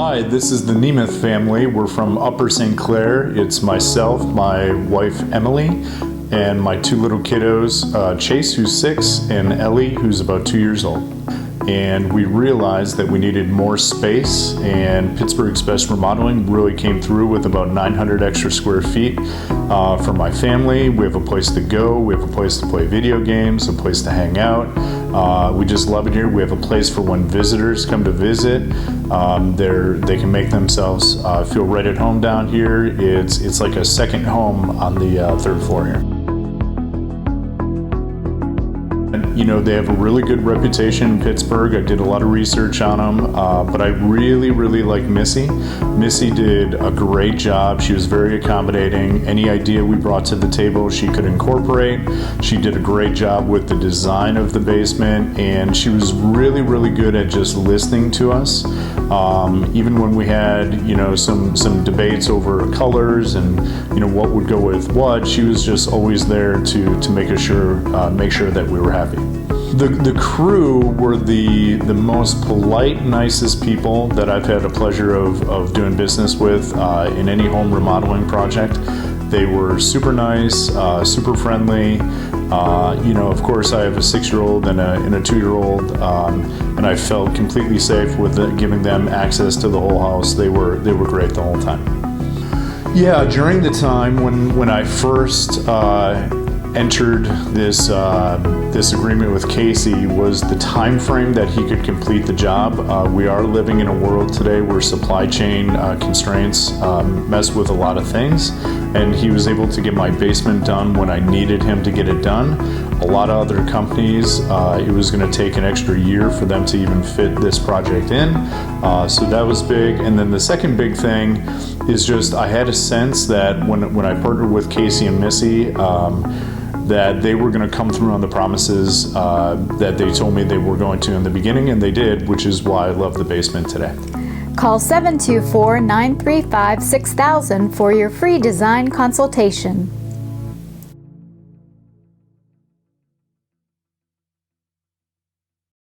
Hi, this is the Neimuth family. We're from Upper St Clair. It's myself, my wife Emily, and my two little kiddos, Chase, who's 6, and Ellie, who's about 2 years old. And we realized that we needed more space, and Pittsburgh's Best Remodeling really came through with about 900 extra square feet for my family. We have a place to go, we have a place to play video games, a place to hang out. We just love it here. We have a place for when visitors come to visit. They can make themselves feel right at home down here. It's like a second home on the 3rd floor here. You know, they have a really good reputation in Pittsburgh. I did a lot of research on them, but I really like Missy. Missy did a great job. She was very accommodating. Any idea we brought to the table, she could incorporate. She did a great job with the design of the basement, and she was really good at just listening to us. Even when we had, you know, some debates over colors and, you know, what would go with what, she was just always there to make sure that we were happy. The crew were the most polite, nicest people that I've had the pleasure of doing business with in any home remodeling project. They were super nice, super friendly. You know, of course, I have a 6-year-old and a 2-year-old, and I felt completely safe with giving them access to the whole house. They were great the whole time. Yeah, during the time when I first entered this agreement with Casey was the time frame that he could complete the job. We are living in a world today where supply chain constraints mess with a lot of things, and he was able to get my basement done when I needed him to get it done. A lot of other companies, it was going to take an extra year for them to even fit this project in, so that was big. And then the second big thing is just I had a sense that when I partnered with Casey and Missy, that they were going to come through on the promises that they told me they were going to in the beginning, and they did, which is why I love the basement today. Call 724-935-6000 for your free design consultation.